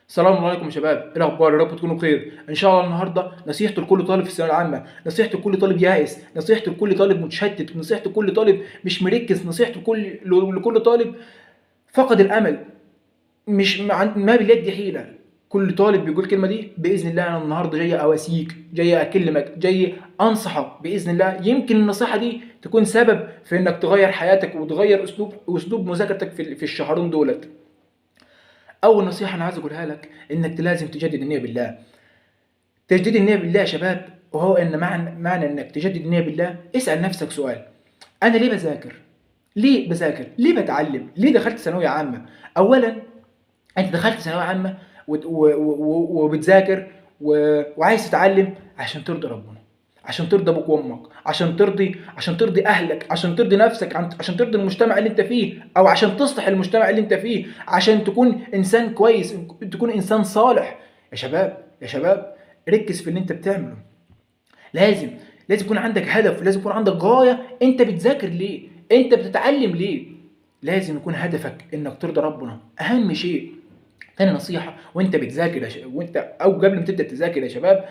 السلام عليكم يا شباب، ايه الاخبار؟ يا رب تكونوا بخير. ان شاء الله النهارده نصيحه لكل طالب في الثانويه العامه، نصيحه لكل طالب يائس، نصيحه لكل طالب متشتت، نصيحه لكل طالب مش مركز، نصيحه لكل طالب فقد الامل. مش ما باليد حيله. كل طالب بيقول الكلمه دي باذن الله. انا النهارده جاي اواسيك، جاي اكلمك، جاي انصحك باذن الله. يمكن النصيحه دي تكون سبب في انك تغير حياتك وتغير اسلوب مذاكرتك في الشهرين دولت. اول نصيحه انا عايز اقولها لك انك لازم تجدد النيه بالله. تجديد النيه بالله يا شباب، وهو ان معنى انك تجدد النيه بالله، اسال نفسك سؤال: انا ليه بذاكر؟ ليه بذاكر؟ ليه بتعلم؟ ليه دخلت ثانويه عامه؟ اولا، انت دخلت ثانويه عامه وبتذاكر وعايز تتعلم عشان ترضي ربنا، عشان ترضي ابوك وامك، عشان ترضي اهلك، عشان ترضي نفسك، عشان ترضي المجتمع اللي انت فيه، او عشان تصلح المجتمع اللي انت فيه، عشان تكون انسان كويس، تكون انسان صالح. يا شباب ركز في اللي انت بتعمله. لازم لازم يكون عندك هدف، لازم يكون عندك غايه. انت بتذاكر ليه؟ انت بتتعلم ليه؟ لازم يكون هدفك انك ترضي ربنا، اهم شيء. تاني نصيحة: وانت بتذاكر وانت او قبل ما تبدأ تذاكر يا شباب،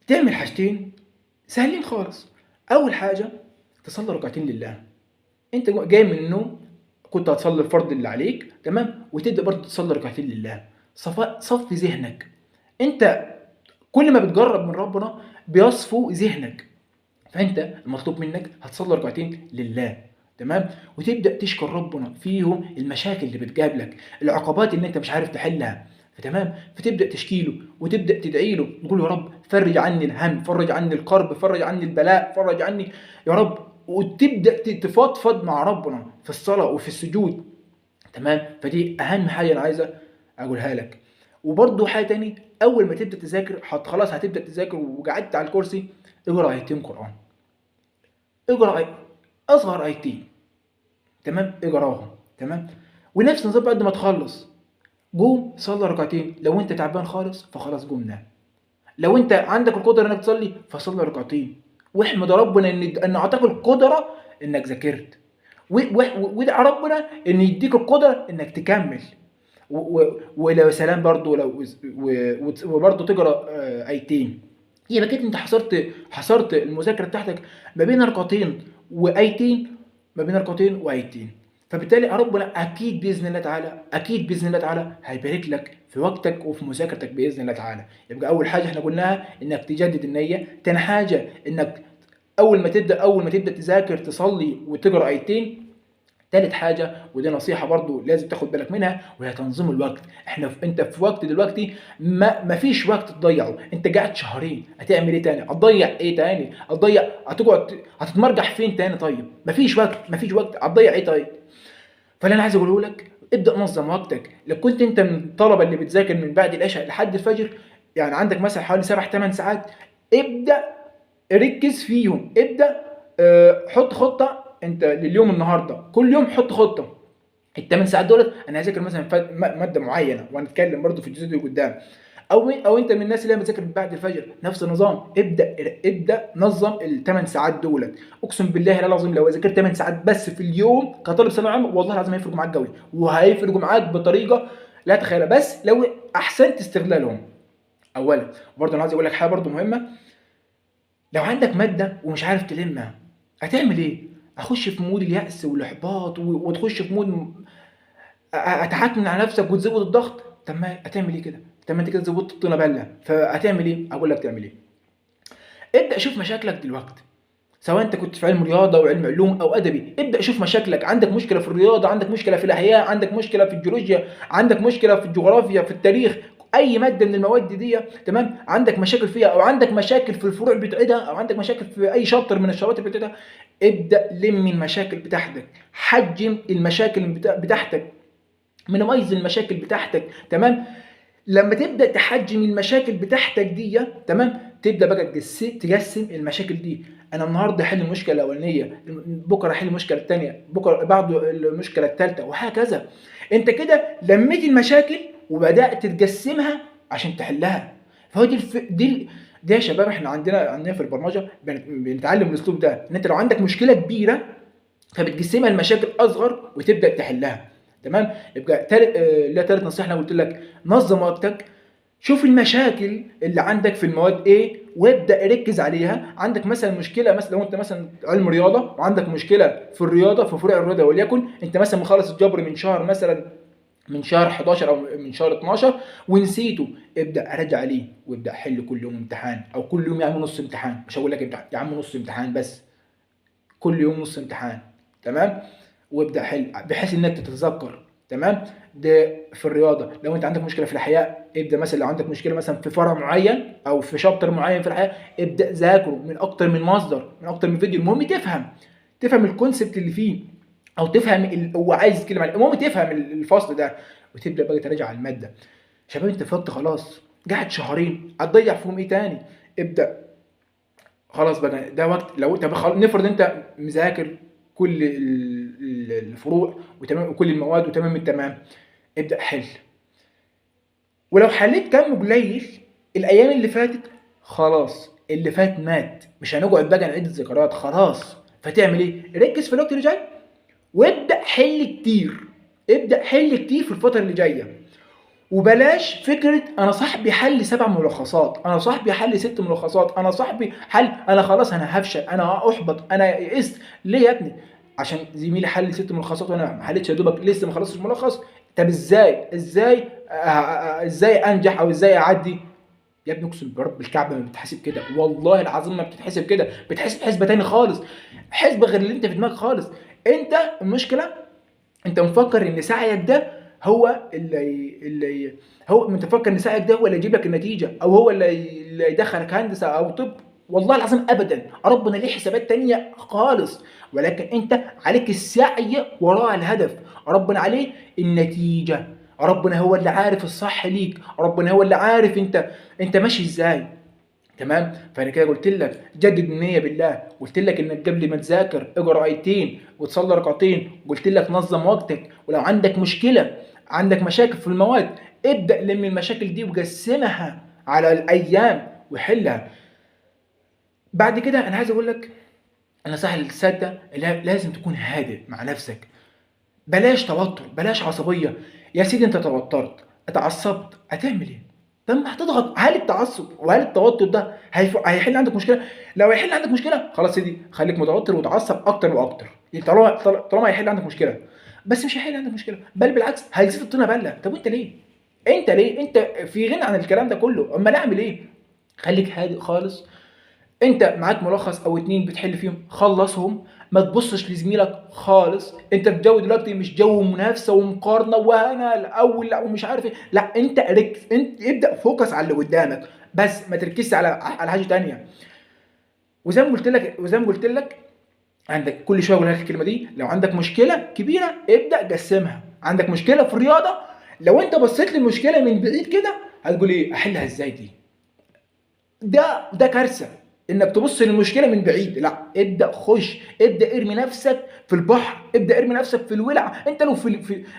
تعمل حاجتين سهلين خالص. اول حاجة، تصلي ركعتين لله. انت جاي من النوم، كنت هتصلي الفرض اللي عليك، تمام، وتبدأ برضه تصلي ركعتين لله. صفي ذهنك. انت كل ما بتجرب من ربنا بيصفو ذهنك. فانت المطلوب منك هتصلي ركعتين لله، تمام، وتبدا تشكر ربنا فيهم المشاكل اللي بتقابلك، العقبات اللي انت مش عارف تحلها. فتمام، فتبدا تشكي له وتبدا تدعي له، تقول: يا رب فرج عني الهم، فرج عني الكرب، فرج عني البلاء، فرج عني يا رب. وتبدا تفضفض مع ربنا في الصلاه وفي السجود. تمام، فدي اهم حاجه انا عايزه اقولها لك. وبرده حاجه تاني: اول ما تبدا تذاكر، خلاص هتبدا تذاكر وقعدت على الكرسي، اقرا ايتين قران. اقرا اصغر ايتين، تمام، اقراهم، تمام. ونفس النظام بعد ما تخلص، قوم صلي ركعتين. لو انت تعبان خالص فخلاص قوم نام. لو انت عندك القدره انك تصلي فصلي ركعتين، واحمد ربنا ان اعطاك القدره انك ذاكرت، وادعي ربنا ان يديك القدره انك تكمل. ولو سلام برضو لو وبرضو تقرا ايتين. يبقى كده انت حصرت المذاكره بتاعتك ما بين ركعتين وايتين، ما بين ركعتين وايتين. فبالتالي ربنا اكيد باذن الله تعالى، اكيد باذن الله تعالى هيبارك لك في وقتك وفي مذاكرتك باذن الله تعالى. يبقى اول حاجه احنا قلناها انك تجدد النيه. تاني حاجه انك اول ما تبدا تذاكر تصلي وتقرا ايتين. تالت حاجة، ودي نصيحة برضو لازم تاخد بالك منها، وهي تنظيم الوقت. انت في وقت دلوقتي ما فيش وقت تضيعه. انت قاعد شهرين، هتعمل ايه تاني؟ هتضيع ايه تاني؟ هتقعد هتتمرجح فين تاني؟ طيب مفيش وقت هتضيع ايه طيب؟ فاللي انا عايز اقوله لك: ابدا نظم وقتك. لو كنت انت من الطلبة اللي بتذاكر من بعد العشاء لحد الفجر، يعني عندك مثلا حوالي 7 8 ساعات، ابدا ركز فيهم. ابدا حط خطه انت لليوم النهارده. كل يوم حط خطه: ال 8 ساعات دولت انا هذاكر مثلا ماده معينه، وهنتكلم برضو في الجزء اللي قدام. او انت من الناس اللي هي بتذاكر بعد الفجر، نفس النظام. ابدا نظم ال 8 ساعات دولت. اقسم بالله العظيم لو ذاكرت 8 ساعات بس في اليوم كطالب ثانوي عام، والله العظيم هيفرقوا معاك قوي، وهيفرقوا معاك بطريقه لا تخيلها، بس لو احسنت استغلالهم. اولا برضه انا عايز اقول لك حاجه برضه مهمه: لو عندك مادة ومش عارف تلمها، هتعمل ايه؟ اخش في مود اليأس والاحباط وتخش في مود اتعكن على نفسك وتزود الضغط. طب ما هتعمل ايه كده؟ طب ما انت كده زودت الطينه بله. فهتعمل ايه؟ اقول لك تعمل ايه: ابدا شوف مشاكلك دلوقتي. سواء انت كنت في علم رياضه او علم علوم او ادبي، ابدا شوف مشاكلك. عندك مشكله في الرياضه، عندك مشكله في الاحياء، عندك مشكله في الجيولوجيا، عندك مشكله في الجغرافيا، في التاريخ، اي ماده من المواد دي، تمام، عندك مشاكل فيها، او عندك مشاكل في الفروع بتاعتها، او عندك مشاكل في اي شابتر من الشباتر بتاعتها، ابدا لم المشاكل بتاعتك، حجم المشاكل بتاعتك، مينيمايز المشاكل بتاعتك، تمام. لما تبدا تحجم المشاكل بتاعتك دي، تمام، تبدا بقى تقسم المشاكل دي. انا النهارده احل المشكله الاولانيه، بكره احل المشكله الثانيه، بكره بعده المشكله الثالثه، وهكذا. انت كده لميت المشاكل وبدات تقسمها عشان تحلها. فهو دي يا شباب، احنا عندنا في البرمجه بنتعلم الاسلوب ده، ان انت لو عندك مشكله كبيره فبتقسمها لمشاكل اصغر وتبدا تحلها. تمام. يبقى تالت نصيحه انا قلت لك نظم وقتك. شوف المشاكل اللي عندك في المواد ايه وابدا ركز عليها. عندك مثلا مشكله، مثلا لو انت مثلا علم رياضه وعندك مشكله في الرياضه، في فروع الرياضه، وليكن انت مثلا مخلص الجبر من شهر مثلا، من شهر 11 او من شهر 12 ونسيته، ابدا ارجع عليه وابدا حل كل يوم امتحان، او كل يوم يا عم نص امتحان، مش هقول لك امتحان يا عم، نص امتحان بس، كل يوم نص امتحان. تمام. وابدا حل بحيث انك تتذكر. تمام. ده في الرياضه. لو انت عندك مشكله في الاحياء، ابدا مثلا لو عندك مشكله مثلا في فرع معين او في شابتر معين في الاحياء، ابدا ذاكره من اكتر من مصدر، من اكتر من فيديو. المهم تفهم الكونسبت اللي فيه، او تفهم هو عايز يتكلم عليه. المهم تفهم الفصل ده، وتبدا بقى تراجع على الماده. شباب انت فضت خلاص، قاعد شهرين هتضيع فيهم ايه تاني؟ ابدا خلاص بقى ده وقت. لو انت نفرض انت مذاكر كل الفروع وتمام، وكل المواد وتمام التمام، ابدا حل. ولو حليت كم قليل الايام اللي فاتت، خلاص اللي فات مات، مش هنقعد بقى نعيد الذكريات خلاص. فتعمل ايه؟ ركز في الوقت اللي جاي وابدا حل كتير. ابدا حل كتير في الفتره اللي جايه. وبلاش فكره انا صاحبي حل 7 ملخصات، انا صاحبي حل 6 ملخصات، انا صاحبي حل، انا خلاص انا هفشل، انا احبط، انا يئست. ليه يا ابني؟ عشان زميلي حل 6 ملخصات وانا ما حلتش، يا دوبك لسه ما خلصتش ملخص. طب ازاي انجح او ازاي اعدي؟ يا ابني اقسم برب الكعبه ما بتحسب كده، والله العظيم ما بتتحسب كده، بتحسب حسبه تاني خالص، حسبه غير اللي انت في دماغك خالص. انت المشكله انت مفكر ان سعيك ده هو اللي هو انت مفكر ان سعيك ده هو اللي يجيب لك النتيجه، او هو اللي يدخلك هندسه او طب. والله العظيم ابدا، ربنا ليه حسابات تانية خالص. ولكن انت عليك السعي وراء الهدف، ربنا عليه النتيجه. ربنا هو اللي عارف الصح ليك، ربنا هو اللي عارف انت ماشي ازاي. تمام. فانا كده قلت لك جدد النيه بالله، قلت لك انك قبل ما تذاكر اقرا ايتين وتصلي ركعتين، قلت لك نظم وقتك. ولو عندك مشكله، عندك مشاكل في المواد، ابدا لم المشاكل دي وقسمها على الايام وحلها. بعد كده انا عايز اقول لك النصيحه السادسه، لازم تكون هادئ مع نفسك. بلاش توتر، بلاش عصبيه. يا سيدي انت توترت، اتعصبت، هتعمل ايه؟ طب ما هتضغط. هل التعصب وهل التوتر ده هيحل عندك مشكله؟ لو هيحل عندك مشكله خلاص يا سيدي خليك متوتر وتعصب اكتر واكتر، طالما هيحل عندك مشكله. بس مش هيحل عندك مشكله، بل بالعكس هيزيد الطينه بله. طب وانت ليه؟ انت في غنى عن الكلام ده كله، امال اعمل ايه؟ خليك هادئ خالص. انت معاك ملخص او اتنين بتحل فيهم، خلصهم. ما تبصش لزميلك خالص. انت في جو دلوقتي مش جو منافسه ومقارنه وانا الاول لا ومش عارف ايه، لا انت ركز، انت ابدا فوكس على اللي قدامك بس، ما تركزش على حاجه تانية. وزي ما قلت لك عندك كل شويه اقول لك الكلمه دي، لو عندك مشكله كبيره ابدا قسمها. عندك مشكله في الرياضه، لو انت بصيت للمشكله من بعيد كده هتقول ايه احلها ازاي دي؟ ده كارثه انك تبص للمشكله من بعيد. لا ابدا خش، ابدا ارمي نفسك في البحر، ابدا ارمي نفسك في الولع. انت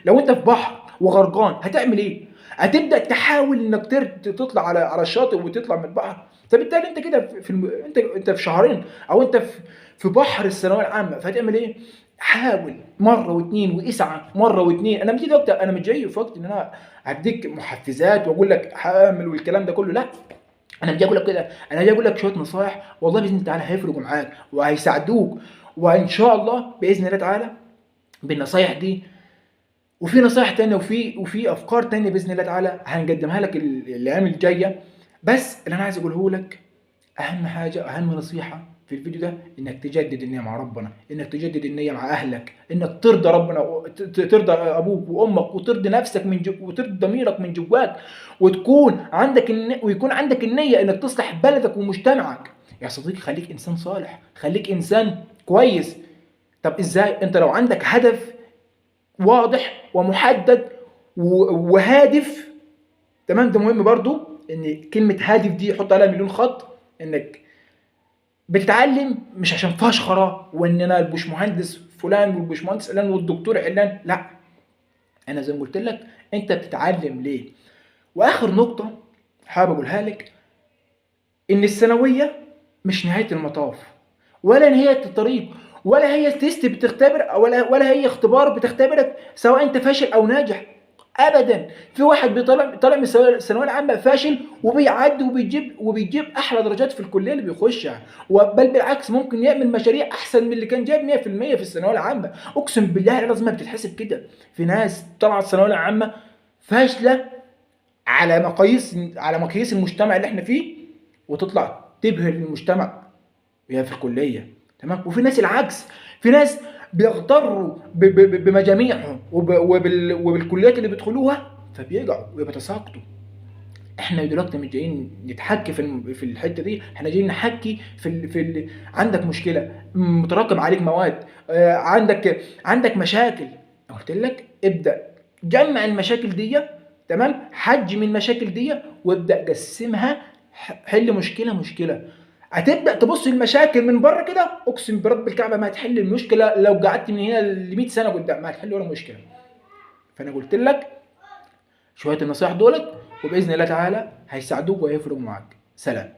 لو انت في بحر وغرقان هتعمل ايه؟ هتبدا تحاول انك تطلع على الشاطئ وتطلع من البحر. فبالتالي انت كده انت في شهرين، او انت في بحر الثانويه العامه، فهتعمل ايه؟ حاول مره واثنين واسعى مره واثنين. انا مش وقت، انا مش جاي في وقت ان انا اديك محفزات واقول لك حامل والكلام ده كله، لا. انا مش اقول لك كده، انا جاي اقول لك شويه نصايح والله باذن الله تعالى هيفرقوا معاك وهيساعدوك. وان شاء الله باذن الله تعالى بالنصايح دي، وفي نصايح تانية وفي افكار تانية باذن الله تعالى هنقدمها لك الايام الجايه. بس اللي انا عايز اقوله لك، اهم حاجه اهم نصيحه في الفيديو ده، انك تجدد النيه مع ربنا، انك تجدد النيه مع اهلك، انك ترضى ربنا، ترضى ابوك وامك، وترضي نفسك وترضي ضميرك من جواك، ويكون عندك النيه انك تصلح بلدك ومجتمعك. يا صديقي خليك انسان صالح، خليك انسان كويس. طب ازاي؟ انت لو عندك هدف واضح ومحدد وهادف، تمام. ده مهم برضو ان كلمه هادف دي حط عليها مليون خط، انك بتتعلم مش عشان فشخره وان انا البشمهندس فلان والبشمهندس علان والدكتور علان، لا. انا زي ما قلت لك انت بتتعلم ليه. واخر نقطه حابب اقولها لك، ان الثانويه مش نهايه المطاف ولا نهايه الطريق، ولا هي تيست بتختبر، ولا هي اختبار بتختبرك سواء انت فاشل او ناجح. ابدا. في واحد طالع من الثانويه العامه فاشل وبيعدي وبيجيب احلى درجات في الكليه اللي بيخشها، بل بالعكس ممكن يعمل مشاريع احسن من اللي كان جايب 100% في الثانويه العامه. اقسم بالله العظيم ما بتتحسب كده. في ناس طلعت الثانويه العامه فاشله على مقاييس المجتمع اللي احنا فيه، وتطلع تبهر المجتمع وهي في الكليه. تمام. وفي ناس العكس، في ناس بيغتروا بمجاميعهم وبالكليات اللي بيدخلوها فبيقعوا وبيتساقطوا. احنا دلوقتي مش جايين نتحكي في الحته دي، احنا جايين نحكي عندك مشكله، متراكم عليك مواد، عندك مشاكل. قلت لك ابدا جمع المشاكل دي. تمام. حجم المشاكل دي وابدا قسمها. حل مشكله مشكله. هتبدا تبص المشاكل من بره كده، اقسم برب الكعبه ما هتحل المشكله لو قعدت من هنا ل 100 سنه قدام، ما هتحل ولا مشكله. فانا قلت لك شويه النصائح دولت، وباذن الله تعالى هيساعدوك وهيفرقوا معاك. سلام.